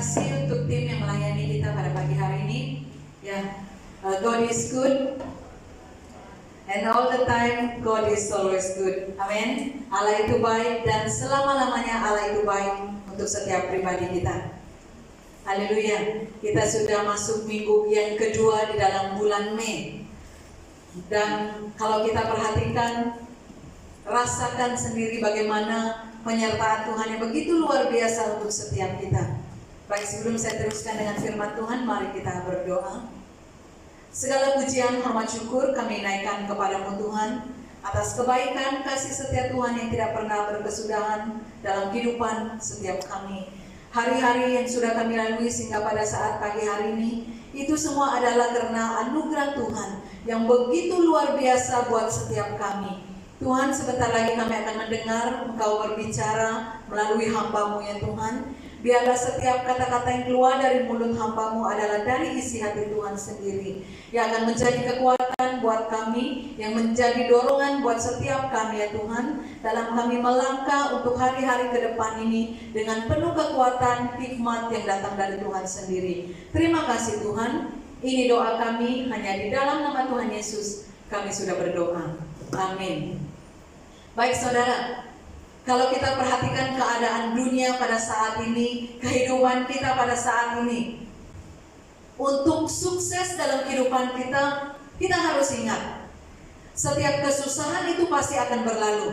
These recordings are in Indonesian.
kasih untuk tim yang melayani kita pada pagi hari ini. Ya, God is good, and all the time God is always good. Amin. Allah itu baik dan selama-lamanya Allah itu baik untuk setiap pribadi kita. Haleluya. Kita sudah masuk minggu yang kedua di dalam bulan Mei. Dan kalau kita perhatikan, rasakan sendiri bagaimana penyertaan Tuhan yang begitu luar biasa untuk setiap kita. Baik, sebelum saya teruskan dengan firman Tuhan, mari kita berdoa. Segala pujian, hormat, syukur kami naikkan kepadamu Tuhan, atas kebaikan, kasih setia Tuhan yang tidak pernah berkesudahan dalam kehidupan setiap kami. Hari-hari yang sudah kami lalui sehingga pada saat pagi hari ini, itu semua adalah karena anugerah Tuhan yang begitu luar biasa buat setiap kami. Tuhan, sebentar lagi kami akan mendengar Engkau berbicara melalui hamba-Mu ya Tuhan. Biarlah setiap kata-kata yang keluar dari mulut hamba-Mu adalah dari isi hati Tuhan sendiri, yang akan menjadi kekuatan buat kami, yang menjadi dorongan buat setiap kami ya Tuhan, dalam kami melangkah untuk hari-hari ke depan ini dengan penuh kekuatan hikmat yang datang dari Tuhan sendiri. Terima kasih Tuhan. Ini doa kami, hanya di dalam nama Tuhan Yesus kami sudah berdoa. Amin. Baik saudara, kalau kita perhatikan keadaan dunia pada saat ini, kehidupan kita pada saat ini, untuk sukses dalam kehidupan kita, kita harus ingat, setiap kesusahan itu pasti akan berlalu.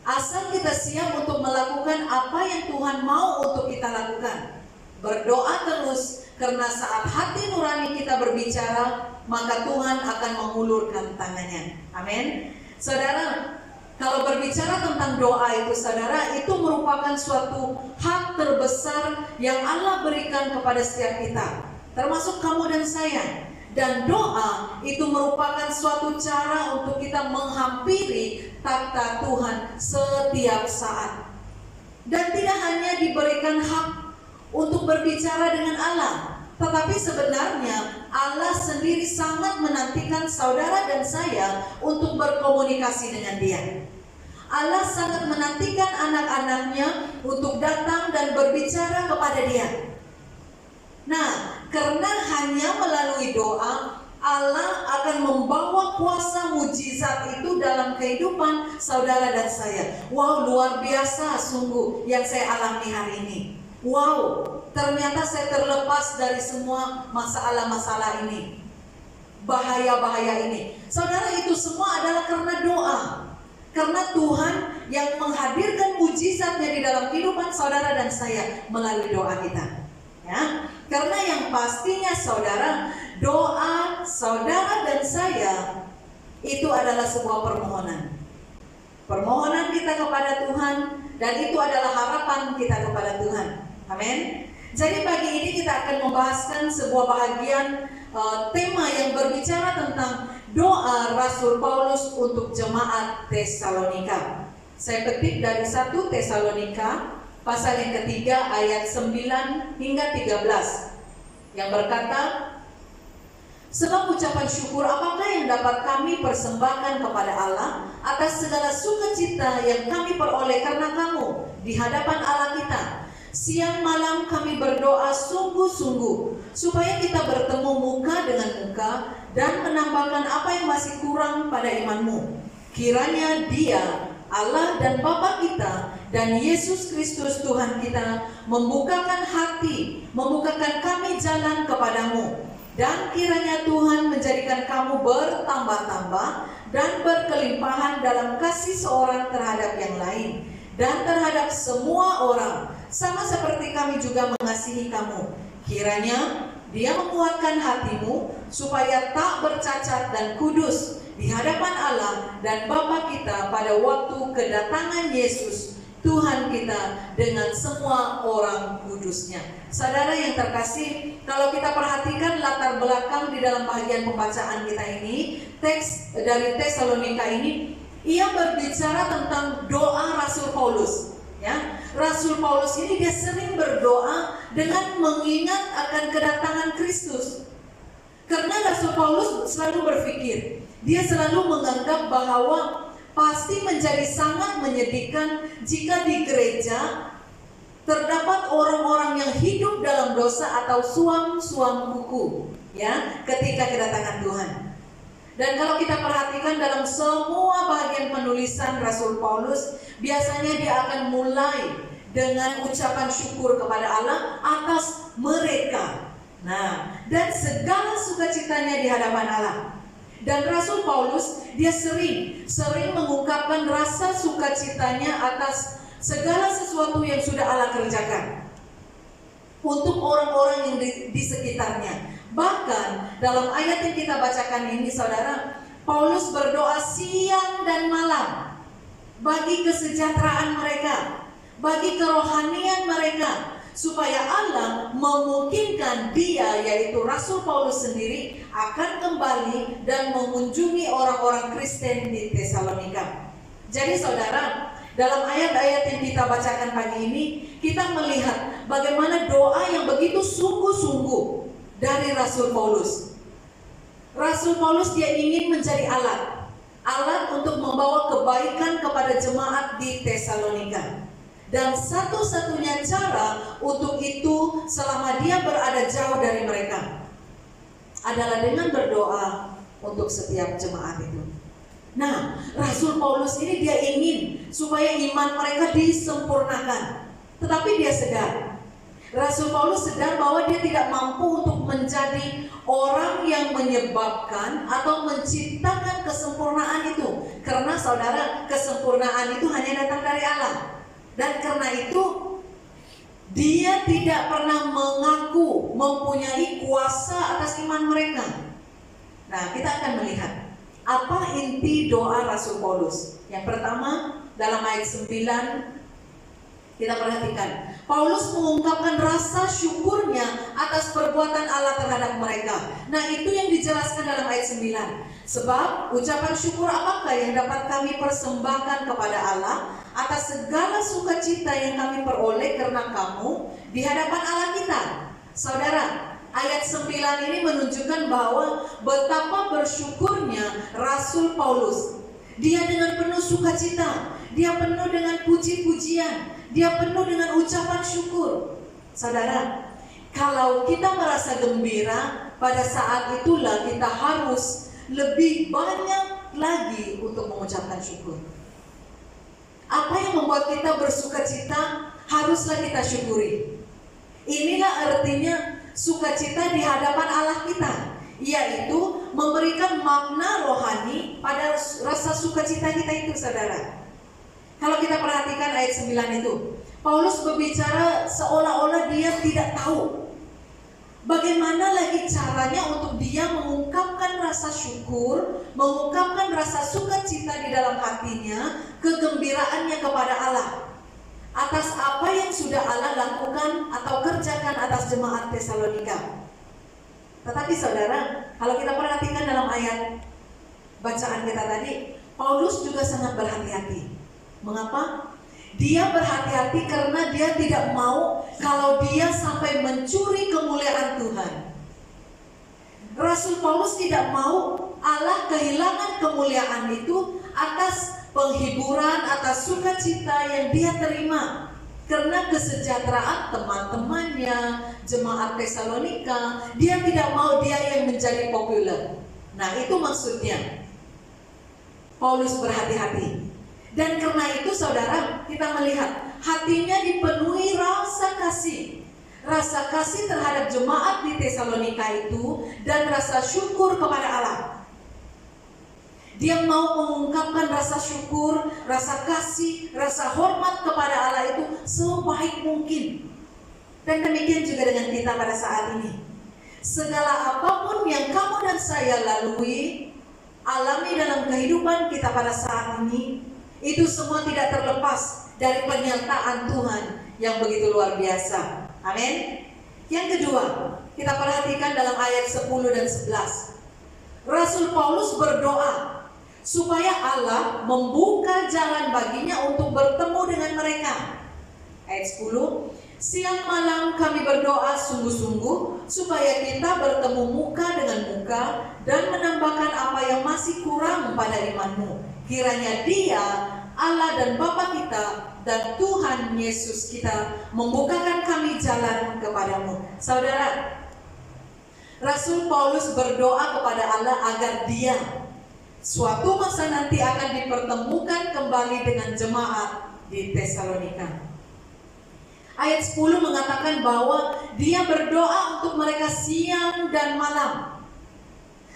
Asal kita siap untuk melakukan apa yang Tuhan mau untuk kita lakukan. Berdoa terus, karena saat hati nurani kita berbicara, maka Tuhan akan mengulurkan tangannya. Amin. Saudara, kalau berbicara tentang doa itu, saudara, itu merupakan suatu hak terbesar yang Allah berikan kepada setiap kita, termasuk kamu dan saya. Dan doa itu merupakan suatu cara untuk kita menghampiri takhta Tuhan setiap saat. Dan tidak hanya diberikan hak untuk berbicara dengan Allah, tetapi sebenarnya Allah sendiri sangat menantikan saudara dan saya untuk berkomunikasi dengan Dia. Allah sangat menantikan anak-anaknya untuk datang dan berbicara kepada Dia. Nah, karena hanya melalui doa, Allah akan membawa kuasa mujizat itu dalam kehidupan saudara dan saya. Wow, luar biasa sungguh yang saya alami hari ini. Wow, ternyata saya terlepas dari semua masalah-masalah ini, bahaya-bahaya ini. Saudara, itu semua adalah karena doa. Karena Tuhan yang menghadirkan mujizatnya di dalam kehidupan saudara dan saya melalui doa kita. Ya, karena yang pastinya saudara, doa saudara dan saya itu adalah sebuah permohonan. Permohonan kita kepada Tuhan, dan itu adalah harapan kita kepada Tuhan. Amin. Jadi pagi ini kita akan membahaskan sebuah bahagian tema yang berbicara tentang doa Rasul Paulus untuk jemaat Tesalonika. Saya petik dari 1 Tesalonika pasal yang ketiga ayat 9 hingga 13 yang berkata, sebab ucapan syukur apakah yang dapat kami persembahkan kepada Allah atas segala sukacita yang kami peroleh karena kamu di hadapan Allah kita. Siang malam kami berdoa sungguh-sungguh supaya kita bertemu muka dengan muka dan menambahkan apa yang masih kurang pada imanmu. Kiranya Dia, Allah dan Bapa kita, dan Yesus Kristus Tuhan kita membukakan hati, membukakan kami jalan kepadamu. Dan kiranya Tuhan menjadikan kamu bertambah-tambah dan berkelimpahan dalam kasih seorang terhadap yang lain dan terhadap semua orang, sama seperti kami juga mengasihi kamu. Kiranya Dia menguatkan hatimu supaya tak bercacat dan kudus di hadapan Allah dan Bapa kita pada waktu kedatangan Yesus Tuhan kita dengan semua orang kudusnya. Saudara yang terkasih, kalau kita perhatikan latar belakang di dalam bagian pembacaan kita ini, teks dari Tesalonika ini, ia berbicara tentang doa Rasul Paulus. Ya, Rasul Paulus ini dia sering berdoa dengan mengingat akan kedatangan Kristus. Karena Rasul Paulus selalu berpikir, dia selalu menganggap bahwa pasti menjadi sangat menyedihkan jika di gereja terdapat orang-orang yang hidup dalam dosa atau suam-suam kuku, ya, ketika kedatangan Tuhan. Dan kalau kita perhatikan dalam semua bagian penulisan Rasul Paulus, biasanya dia akan mulai dengan ucapan syukur kepada Allah atas mereka. Nah, dan segala sukacitanya di hadapan Allah. Dan Rasul Paulus dia sering mengungkapkan rasa sukacitanya atas segala sesuatu yang sudah Allah kerjakan untuk orang-orang yang di sekitarnya. Bahkan dalam ayat yang kita bacakan ini, saudara, Paulus berdoa siang dan malam bagi kesejahteraan mereka, bagi kerohanian mereka, supaya Allah memungkinkan dia, yaitu Rasul Paulus sendiri, akan kembali dan mengunjungi orang-orang Kristen di Tesalonika. Jadi saudara, dalam ayat-ayat yang kita bacakan pagi ini, kita melihat bagaimana doa yang begitu sungguh-sungguh dari Rasul Paulus. Rasul Paulus dia ingin menjadi alat untuk membawa kebaikan kepada jemaat di Tesalonika. Dan satu-satunya cara untuk itu selama dia berada jauh dari mereka adalah dengan berdoa untuk setiap jemaat itu. Nah, Rasul Paulus ini dia ingin supaya iman mereka disempurnakan. Tetapi dia sedar, Rasul Paulus sedar bahwa dia tidak mampu untuk menjadi orang yang menyebabkan atau menciptakan kesempurnaan itu. Karena saudara, kesempurnaan itu hanya datang dari Allah. Dan karena itu dia tidak pernah mengaku mempunyai kuasa atas iman mereka. Nah, kita akan melihat apa inti doa Rasul Paulus. Yang pertama, dalam ayat 9 kita perhatikan, Paulus mengungkapkan rasa syukurnya atas perbuatan Allah terhadap mereka. Nah, itu yang dijelaskan dalam ayat 9. Sebab ucapan syukur apakah yang dapat kami persembahkan kepada Allah atas segala sukacita yang kami peroleh karena kamu di hadapan Allah kita. Saudara, ayat 9 ini menunjukkan bahwa betapa bersyukurnya Rasul Paulus. Dia dengan penuh sukacita, dia penuh dengan puji-pujian, dia penuh dengan ucapan syukur. Saudara, kalau kita merasa gembira, pada saat itulah kita harus lebih banyak lagi untuk mengucapkan syukur. Apa yang membuat kita bersukacita, haruslah kita syukuri. Inilah artinya sukacita di hadapan Allah kita, yaitu memberikan makna rohani pada rasa sukacita kita itu, saudara. Kalau kita perhatikan ayat 9 itu, Paulus berbicara seolah-olah dia tidak tahu bagaimana lagi caranya untuk dia mengungkapkan rasa syukur, mengungkapkan rasa sukacita di dalam hatinya, kegembiraannya kepada Allah atas apa yang sudah Allah lakukan atau kerjakan atas jemaat Tesalonika. Tetapi saudara, kalau kita perhatikan dalam ayat bacaan kita tadi, Paulus juga sangat berhati-hati. Mengapa? Dia berhati-hati karena dia tidak mau kalau dia sampai mencuri kemuliaan Tuhan. Rasul Paulus tidak mau Allah kehilangan kemuliaan itu atas penghiburan, atas sukacita yang dia terima karena kesejahteraan teman-temannya, jemaat Tesalonika. Dia tidak mau dia yang menjadi populer. Nah, itu maksudnya Paulus berhati-hati. Dan karena itu saudara, kita melihat hatinya dipenuhi rasa kasih. Rasa kasih terhadap jemaat di Tesalonika itu dan rasa syukur kepada Allah. Dia mau mengungkapkan rasa syukur, rasa kasih, rasa hormat kepada Allah itu sebaik mungkin. Dan demikian juga dengan kita pada saat ini. Segala apapun yang kamu dan saya lalui, alami dalam kehidupan kita pada saat ini, itu semua tidak terlepas dari pernyataan Tuhan yang begitu luar biasa. Amin. Yang kedua, kita perhatikan dalam ayat 10 dan 11. Rasul Paulus berdoa supaya Allah membuka jalan baginya untuk bertemu dengan mereka. Ayat 10, siang malam kami berdoa sungguh-sungguh supaya kita bertemu muka dengan muka dan menambahkan apa yang masih kurang pada imanmu. Kiranya dia, Allah dan Bapa kita dan Tuhan Yesus kita membukakan kami jalan kepadamu. Saudara, Rasul Paulus berdoa kepada Allah agar dia suatu masa nanti akan dipertemukan kembali dengan jemaat di Tesalonika. Ayat 10 mengatakan bahwa dia berdoa untuk mereka siang dan malam.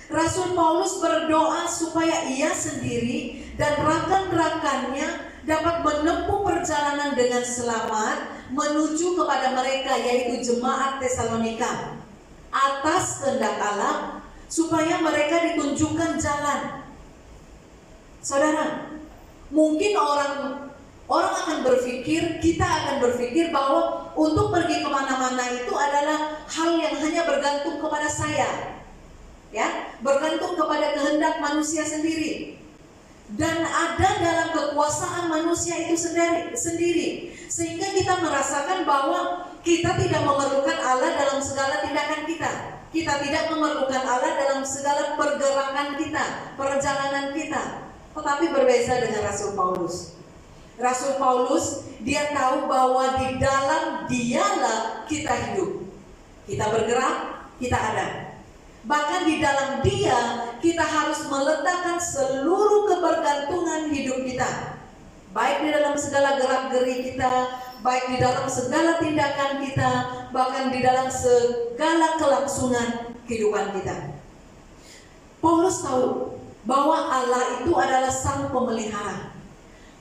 Rasul Paulus berdoa supaya ia sendiri dan rekan-rekannya dapat menempuh perjalanan dengan selamat menuju kepada mereka, yaitu jemaat Tesalonika, atas kehendak Allah, supaya mereka ditunjukkan jalan. Saudara, mungkin orang akan berpikir, kita akan berpikir bahwa untuk pergi kemana-mana itu adalah hal yang hanya bergantung kepada saya, ya, bergantung kepada kehendak manusia sendiri, dan ada dalam kekuasaan manusia itu sendiri, sehingga kita merasakan bahwa kita tidak memerlukan Allah dalam segala tindakan kita. Kita tidak memerlukan Allah dalam segala pergerakan kita, perjalanan kita. Tetapi berbeda dengan Rasul Paulus. Rasul Paulus, dia tahu bahwa di dalam dialah kita hidup. Kita bergerak, kita ada. Bahkan di dalam dia, kita harus meletakkan seluruh kebergantungan hidup kita. Baik di dalam segala gerak-geri kita, baik di dalam segala tindakan kita, bahkan di dalam segala kelangsungan kehidupan kita. Paulus tahu bahwa Allah itu adalah sang pemelihara.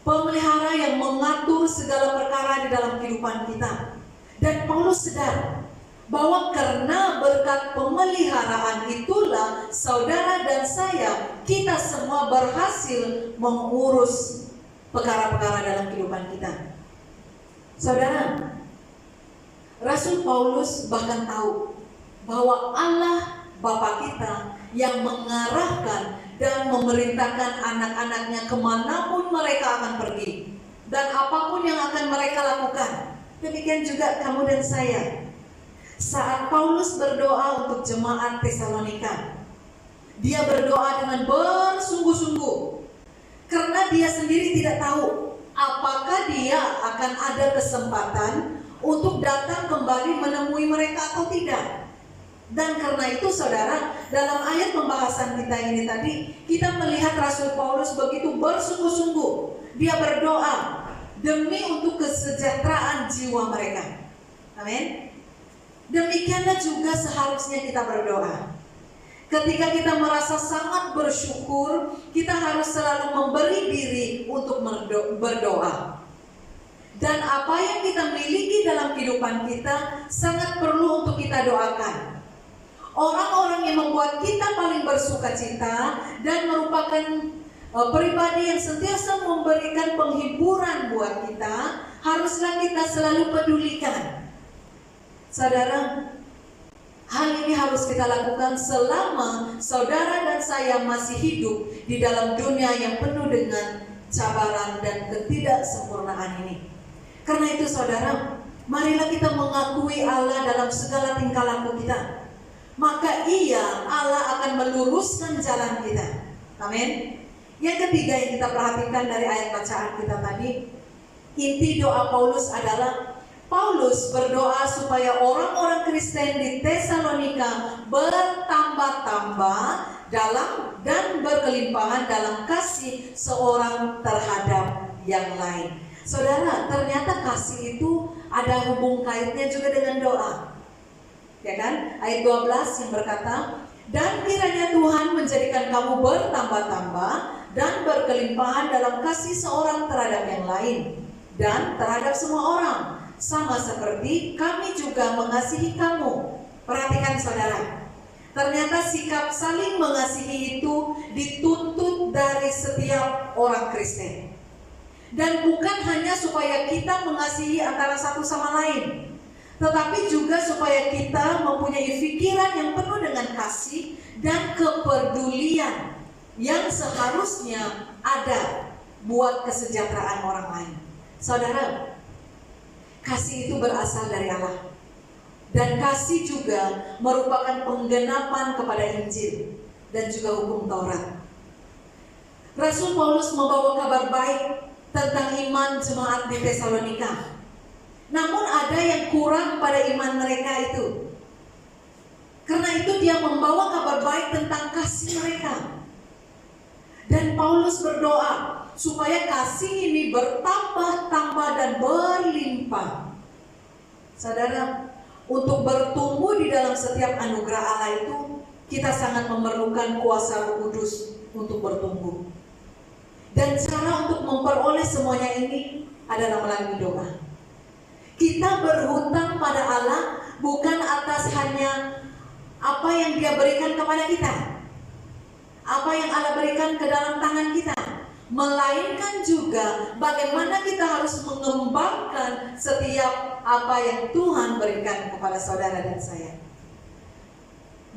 Pemelihara yang mengatur segala perkara di dalam kehidupan kita. Dan Paulus sadar bahwa karena berkat pemeliharaan itulah saudara dan saya, kita semua berhasil mengurus perkara-perkara dalam kehidupan kita. Saudara, Rasul Paulus bahkan tahu bahwa Allah Bapa kita yang mengarahkan dan memerintahkan anak-anaknya kemanapun mereka akan pergi, dan apapun yang akan mereka lakukan. Demikian juga kamu dan saya. Saat Paulus berdoa untuk jemaat Tesalonika, dia berdoa dengan bersungguh-sungguh, karena dia sendiri tidak tahu apakah dia akan ada kesempatan untuk datang kembali menemui mereka atau tidak. Dan karena itu saudara, dalam ayat pembahasan kita ini tadi, kita melihat Rasul Paulus begitu bersungguh-sungguh. Dia berdoa demi untuk kesejahteraan jiwa mereka. Amin. Demikianlah juga seharusnya kita berdoa. Ketika kita merasa sangat bersyukur, kita harus selalu memberi diri untuk berdoa. Dan apa yang kita miliki dalam kehidupan kita sangat perlu untuk kita doakan. Orang-orang yang membuat kita paling bersuka cita dan merupakan pribadi yang sentiasa memberikan penghiburan buat kita, haruslah kita selalu pedulikan. Saudara, hal ini harus kita lakukan selama saudara dan saya masih hidup di dalam dunia yang penuh dengan cabaran dan ketidaksempurnaan ini. Karena itu saudara, marilah kita mengakui Allah dalam segala tingkah laku kita. Maka Allah akan meluruskan jalan kita. Amin. Yang ketiga yang kita perhatikan dari ayat bacaan kita tadi, inti doa Paulus adalah Paulus berdoa supaya orang-orang Kristen di Tesalonika bertambah-tambah dalam dan berkelimpahan dalam kasih seorang terhadap yang lain. Saudara, ternyata kasih itu ada hubung kaitnya juga dengan doa. Ya kan? Ayat 12 yang berkata, dan kiranya Tuhan menjadikan kamu bertambah-tambah dan berkelimpahan dalam kasih seorang terhadap yang lain dan terhadap semua orang, sama seperti kami juga mengasihi kamu. Perhatikan saudara, ternyata sikap saling mengasihi itu dituntut dari setiap orang Kristen. Dan bukan hanya supaya kita mengasihi antara satu sama lain, tetapi juga supaya kita mempunyai pikiran yang penuh dengan kasih dan kepedulian yang seharusnya ada buat kesejahteraan orang lain. Saudara, kasih itu berasal dari Allah. Dan kasih juga merupakan penggenapan kepada Injil dan juga hukum Taurat. Rasul Paulus membawa kabar baik tentang iman jemaat di Tesalonika. Namun ada yang kurang pada iman mereka itu. Karena itu dia membawa kabar baik tentang kasih mereka. Dan Paulus berdoa supaya kasih ini bertambah-tambah dan berlimpah. Saudara, untuk bertumbuh di dalam setiap anugerah Allah itu, kita sangat memerlukan kuasa Roh Kudus untuk bertumbuh. Dan cara untuk memperoleh semuanya ini adalah melalui doa. Kita berhutang pada Allah bukan atas hanya apa yang Dia berikan kepada kita, apa yang Allah berikan ke dalam tangan kita, melainkan juga bagaimana kita harus mengembangkan setiap apa yang Tuhan berikan kepada saudara dan saya.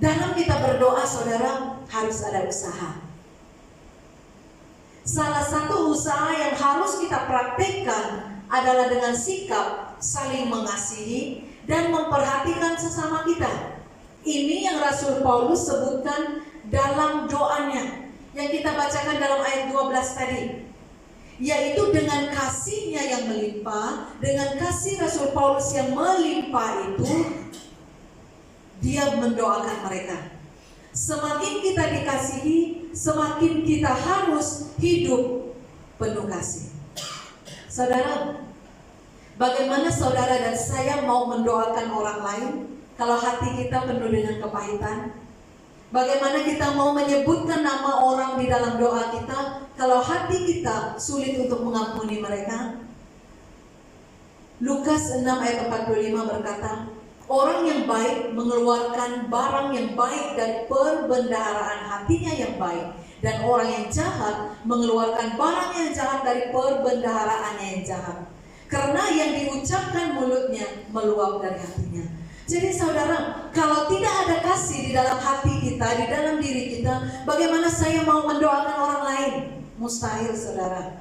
Dalam kita berdoa, saudara, harus ada usaha. Salah satu usaha yang harus kita praktikkan adalah dengan sikap saling mengasihi dan memperhatikan sesama kita. Ini yang Rasul Paulus sebutkan dalam doanya yang kita bacakan dalam ayat 12 tadi, yaitu dengan kasihnya yang melimpah, dengan kasih Rasul Paulus yang melimpah itu, dia mendoakan mereka. Semakin kita dikasihi, semakin kita harus hidup penuh kasih. Saudara, bagaimana saudara dan saya mau mendoakan orang lain kalau hati kita penuh dengan kepahitan? Bagaimana kita mau menyebutkan nama orang di dalam doa kita kalau hati kita sulit untuk mengampuni mereka? Lukas 6 ayat 45 berkata, orang yang baik mengeluarkan barang yang baik dari perbendaharaan hatinya yang baik, dan orang yang jahat mengeluarkan barang yang jahat dari perbendaharaannya yang jahat. Karena yang diucapkan mulutnya meluap dari hatinya. Jadi saudara, kalau tidak ada kasih di dalam hati kita, di dalam diri kita, bagaimana saya mau mendoakan orang lain? Mustahil, saudara.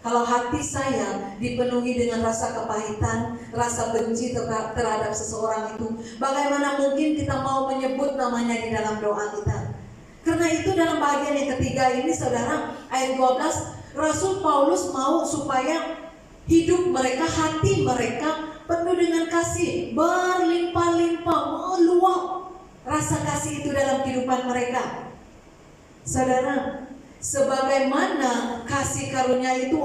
Kalau hati saya dipenuhi dengan rasa kepahitan, rasa benci terhadap seseorang itu, bagaimana mungkin kita mau menyebut namanya di dalam doa kita? Karena itu dalam bagian yang ketiga ini, saudara, ayat 12, Rasul Paulus mau supaya hidup mereka, hati mereka penuh dengan kasih, berlimpah-limpah, meluap rasa kasih itu dalam kehidupan mereka. Saudara, sebagaimana kasih karunia itu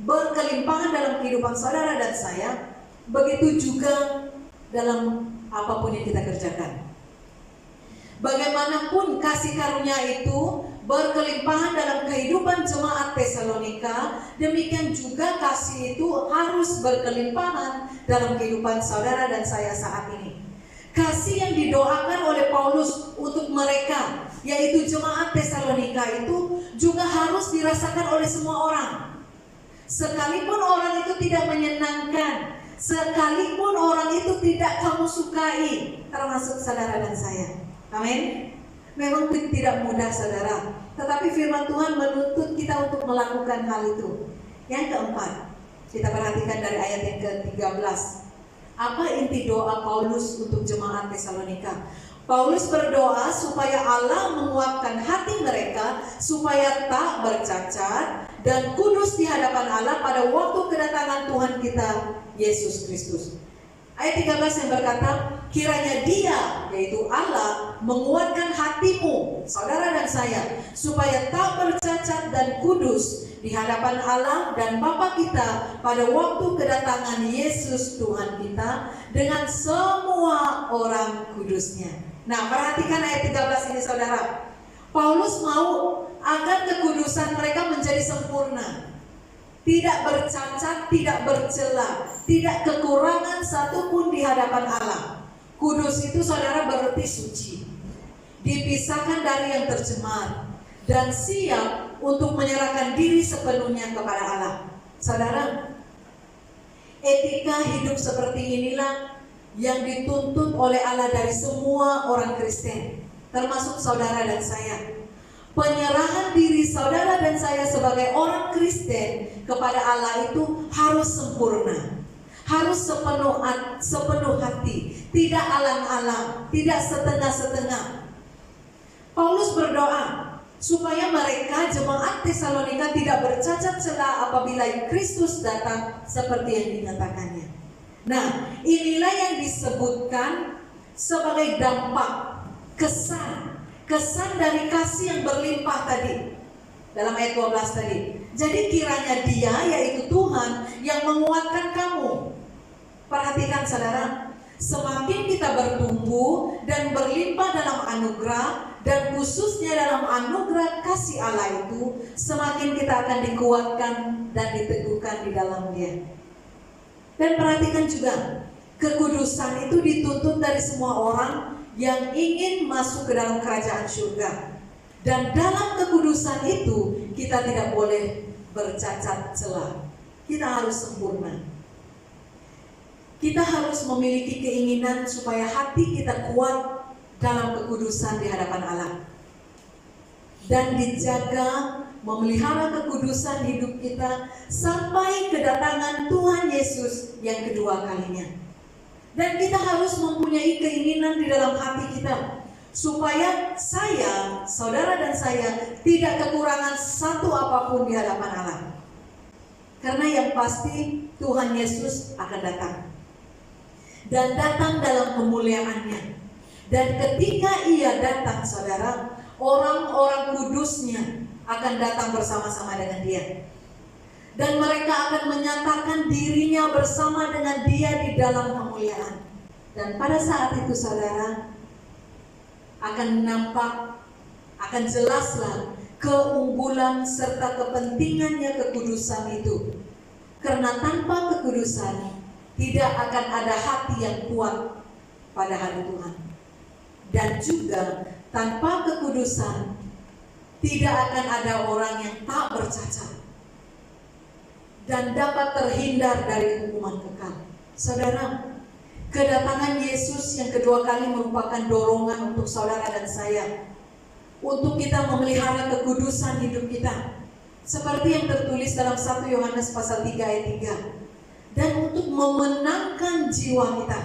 berkelimpahan dalam kehidupan saudara dan saya, begitu juga dalam apapun yang kita kerjakan. Bagaimanapun kasih karunia itu berkelimpahan dalam kehidupan jemaat Tesalonika, demikian juga kasih itu harus berkelimpahan dalam kehidupan saudara dan saya saat ini. Kasih yang didoakan oleh Paulus untuk mereka, yaitu jemaat Tesalonika, itu juga harus dirasakan oleh semua orang. Sekalipun orang itu tidak menyenangkan, sekalipun orang itu tidak kamu sukai, termasuk saudara dan saya. Amin. Memang tidak mudah, saudara, tetapi firman Tuhan menuntut kita untuk melakukan hal itu. Yang keempat, kita perhatikan dari ayat yang ke-13. Apa inti doa Paulus untuk jemaat Tesalonika? Paulus berdoa supaya Allah menguatkan hati mereka, supaya tak bercacat dan kudus di hadapan Allah pada waktu kedatangan Tuhan kita Yesus Kristus. Ayat 13 yang berkata, kiranya Dia, yaitu Allah, menguatkan hatimu, saudara dan saya, supaya tak bercacat dan kudus di hadapan Allah dan Bapa kita pada waktu kedatangan Yesus Tuhan kita dengan semua orang kudusnya. Nah, perhatikan ayat 13 ini, saudara. Paulus mau agar kekudusan mereka menjadi sempurna, tidak bercacat, tidak bercela, tidak kekurangan satupun di hadapan Allah. Kudus itu, saudara, berarti suci, dipisahkan dari yang tercemar, dan siap untuk menyerahkan diri sepenuhnya kepada Allah. Saudara, etika hidup seperti inilah yang dituntut oleh Allah dari semua orang Kristen, termasuk saudara dan saya. Penyerahan diri saudara dan saya sebagai orang Kristen kepada Allah itu harus sempurna, harus sepenuh hati, tidak alang-alang, tidak setengah-setengah. Paulus berdoa supaya mereka jemaat Tesalonika tidak bercacat celah apabila Kristus datang seperti yang dinyatakannya. Nah, inilah yang disebutkan sebagai dampak, kesan dari kasih yang berlimpah tadi dalam ayat 12 tadi. Jadi kiranya Dia, yaitu Tuhan, yang menguatkan kamu. Perhatikan saudara, semakin kita bertumbuh dan berlimpah dalam anugerah, dan khususnya dalam anugerah kasih Allah itu, semakin kita akan dikuatkan dan diteguhkan di dalam Dia. Dan perhatikan juga, kekudusan itu dituntut dari semua orang yang ingin masuk ke dalam kerajaan surga. Dan dalam kekudusan itu kita tidak boleh bercacat celah. Kita harus sempurna. Kita harus memiliki keinginan supaya hati kita kuat dalam kekudusan di hadapan Allah. Dan dijaga, memelihara kekudusan hidup kita sampai kedatangan Tuhan Yesus yang kedua kalinya. Dan kita harus mempunyai keinginan di dalam hati kita supaya saya, saudara dan saya tidak kekurangan satu apapun di hadapan Allah. Karena yang pasti Tuhan Yesus akan datang. Dan datang dalam kemuliaannya. Dan ketika Ia datang, saudara, orang-orang kudusnya akan datang bersama-sama dengan Dia. Dan mereka akan menyatakan dirinya bersama dengan Dia di dalam kemuliaan. Dan pada saat itu, saudara, akan nampak, akan jelaslah keunggulan serta kepentingannya kekudusan itu. Karena tanpa kekudusan tidak akan ada hati yang kuat pada hari Tuhan. Dan juga tanpa kekudusan tidak akan ada orang yang tak bercacat dan dapat terhindar dari hukuman kekal. Saudara, kedatangan Yesus yang kedua kali merupakan dorongan untuk saudara dan saya untuk kita memelihara kekudusan hidup kita, seperti yang tertulis dalam 1 Yohanes pasal 3 ayat 3. Dan untuk memenangkan jiwa kita.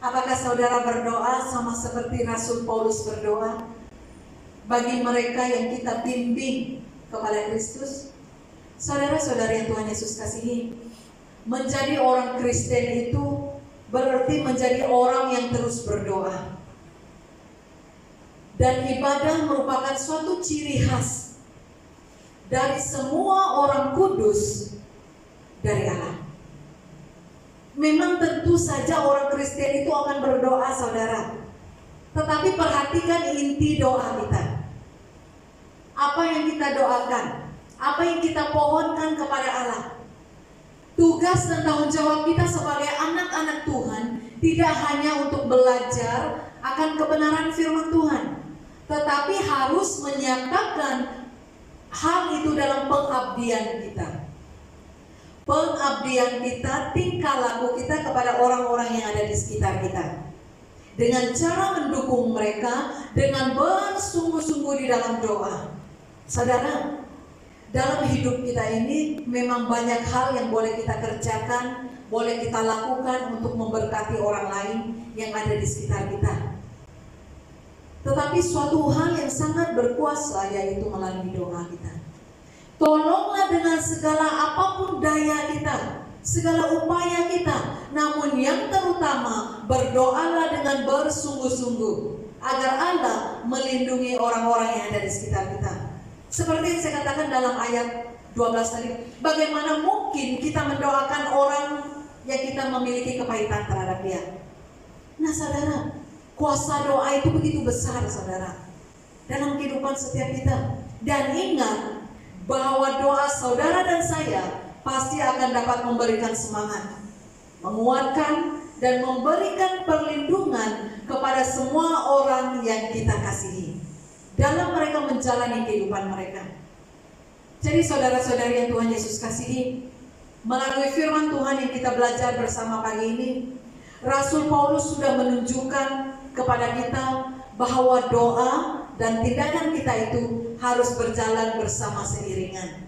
Apakah saudara berdoa sama seperti Rasul Paulus berdoa bagi mereka yang kita bimbing kepada Kristus? Saudara-saudara yang Tuhan Yesus kasihi, menjadi orang Kristen itu berarti menjadi orang yang terus berdoa. Dan ibadah merupakan suatu ciri khas dari semua orang kudus dari Allah. Memang tentu saja orang Kristen itu akan berdoa, saudara. Tetapi perhatikan inti doa kita. Apa yang kita doakan, apa yang kita pohonkan kepada Allah. Tugas dan tanggung jawab kita sebagai anak-anak Tuhan tidak hanya untuk belajar akan kebenaran firman Tuhan, tetapi harus menyatakan hal itu dalam pengabdian kita. Pengabdian kita, tingkah laku kita kepada orang-orang yang ada di sekitar kita. Dengan cara mendukung mereka, dengan bersungguh-sungguh di dalam doa. Saudara, dalam hidup kita ini memang banyak hal yang boleh kita kerjakan, boleh kita lakukan untuk memberkati orang lain yang ada di sekitar kita. Tetapi suatu hal yang sangat berkuasa yaitu melalui doa kita. Tolonglah dengan segala apapun daya kita, segala upaya kita, namun yang terutama berdoalah dengan bersungguh-sungguh agar Allah melindungi orang-orang yang ada di sekitar kita. Seperti yang saya katakan dalam ayat 12 tadi, bagaimana mungkin kita mendoakan orang yang kita memiliki kepahitan terhadap dia? Nah saudara, kuasa doa itu begitu besar saudara dalam kehidupan setiap kita. Dan ingat bahwa doa saudara dan saya pasti akan dapat memberikan semangat, menguatkan, dan memberikan perlindungan kepada semua orang yang kita kasihi dalam mereka menjalani kehidupan mereka. Jadi saudara-saudari yang Tuhan Yesus kasihi, melalui firman Tuhan yang kita belajar bersama pagi ini, Rasul Paulus sudah menunjukkan kepada kita bahwa doa dan tindakan kita itu harus berjalan bersama seiringan.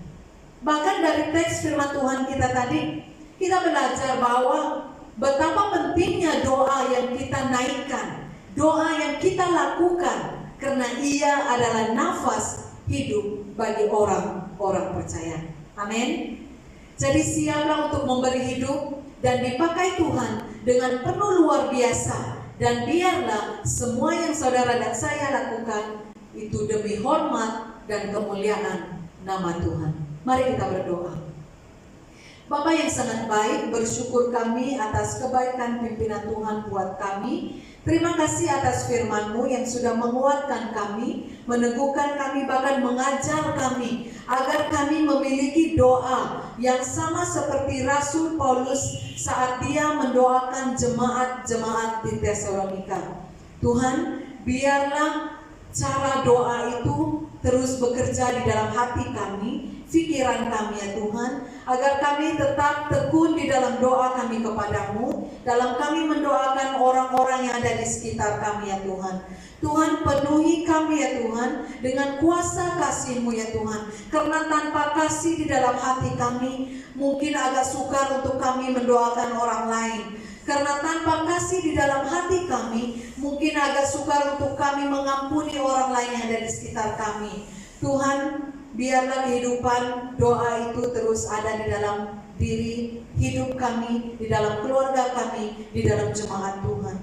Bahkan dari teks firman Tuhan kita tadi, kita belajar bahwa betapa pentingnya doa yang kita naikkan, doa yang kita lakukan karena ia adalah nafas hidup bagi orang-orang percaya. Amin. Jadi siaplah untuk memberi hidup dan dipakai Tuhan dengan penuh luar biasa. Dan biarlah semua yang saudara dan saya lakukan itu demi hormat dan kemuliaan nama Tuhan. Mari kita berdoa. Bapa yang sangat baik, bersyukur kami atas kebaikan pimpinan Tuhan buat kami. Terima kasih atas firman-Mu yang sudah menguatkan kami, meneguhkan kami, bahkan mengajar kami agar kami memiliki doa yang sama seperti Rasul Paulus saat dia mendoakan jemaat-jemaat di Tesalonika. Tuhan, biarlah cara doa itu terus bekerja di dalam hati kami, pikiran kami ya Tuhan, agar kami tetap tekun di dalam doa kami kepadamu, dalam kami mendoakan orang-orang yang ada di sekitar kami ya Tuhan. Tuhan, penuhi kami ya Tuhan dengan kuasa kasih-Mu ya Tuhan, karena tanpa kasih di dalam hati kami mungkin agak sukar untuk kami mendoakan orang lain. Karena tanpa kasih di dalam hati kami, mungkin agak sukar untuk kami mengampuni orang lain yang ada di sekitar kami. Tuhan, biarlah kehidupan doa itu terus ada di dalam diri hidup kami, di dalam keluarga kami, di dalam jemaat Tuhan.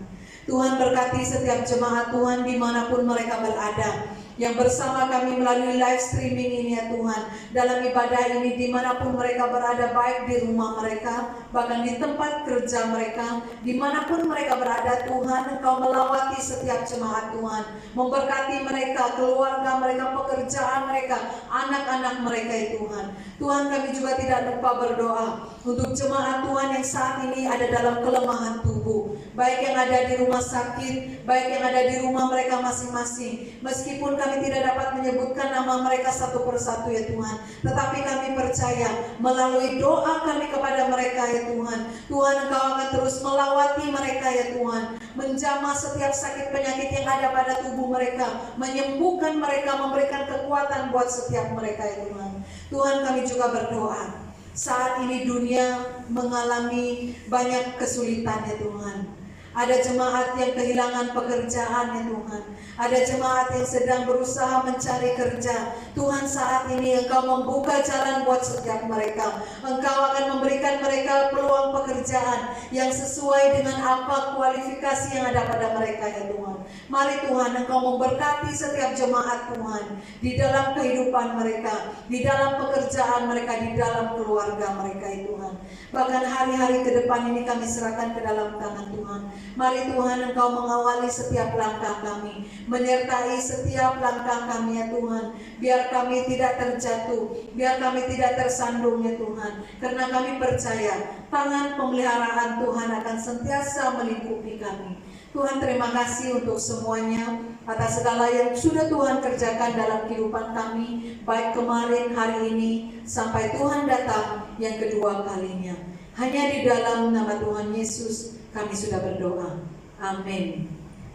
Tuhan berkati setiap jemaat Tuhan dimanapun mereka berada, yang bersama kami melalui live streaming ini ya Tuhan, dalam ibadah ini dimanapun mereka berada, baik di rumah mereka, bahkan di tempat kerja mereka, dimanapun mereka berada Tuhan, Engkau melawati setiap jemaat Tuhan, memberkati mereka, keluarga mereka, pekerjaan mereka, anak-anak mereka ya Tuhan. Tuhan, kami juga tidak lupa berdoa untuk jemaat Tuhan yang saat ini ada dalam kelemahan tubuh, baik yang ada di rumah sakit, baik yang ada di rumah mereka masing-masing. Meskipun kami tidak dapat menyebutkan nama mereka satu persatu ya Tuhan, tetapi kami percaya melalui doa kami kepada mereka ya Tuhan, Tuhan Engkau akan terus melawati mereka ya Tuhan, menjamah setiap sakit penyakit yang ada pada tubuh mereka, menyembuhkan mereka, memberikan kekuatan buat setiap mereka ya Tuhan. Tuhan, kami juga berdoa, saat ini dunia mengalami banyak kesulitan ya Tuhan. Ada jemaat yang kehilangan pekerjaan ya Tuhan. Ada jemaat yang sedang berusaha mencari kerja. Tuhan, saat ini Engkau membuka jalan buat setiap mereka. Engkau akan memberikan mereka peluang pekerjaan yang sesuai dengan apa kualifikasi yang ada pada mereka ya Tuhan. Mari Tuhan, Engkau memberkati setiap jemaat Tuhan di dalam kehidupan mereka, di dalam pekerjaan mereka, di dalam keluarga mereka ya Tuhan. Bahkan hari-hari ke depan ini kami serahkan ke dalam tangan Tuhan. Mari Tuhan, Engkau mengawali setiap langkah kami, menyertai setiap langkah kami ya Tuhan. Biar kami tidak terjatuh, biar kami tidak tersandung ya Tuhan. Karena kami percaya tangan pemeliharaan Tuhan akan sentiasa melingkupi kami. Tuhan, terima kasih untuk semuanya, atas segala yang sudah Tuhan kerjakan dalam kehidupan kami, baik kemarin, hari ini, sampai Tuhan datang yang kedua kalinya. Hanya di dalam nama Tuhan Yesus kami sudah berdoa. Amin.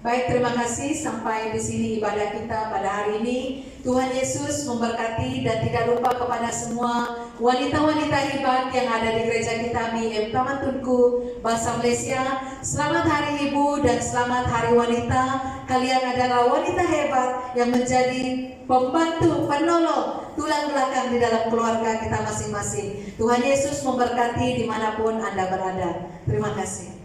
Baik, terima kasih. Sampai di sini ibadah kita pada hari ini. Tuhan Yesus memberkati, dan tidak lupa kepada semua wanita-wanita hebat yang ada di gereja kita MIM Taman Tunku, Bahasa Malaysia. Selamat Hari Ibu dan selamat Hari Wanita. Kalian adalah wanita hebat yang menjadi pembantu, penolong, tulang belakang di dalam keluarga kita masing-masing. Tuhan Yesus memberkati dimanapun Anda berada. Terima kasih.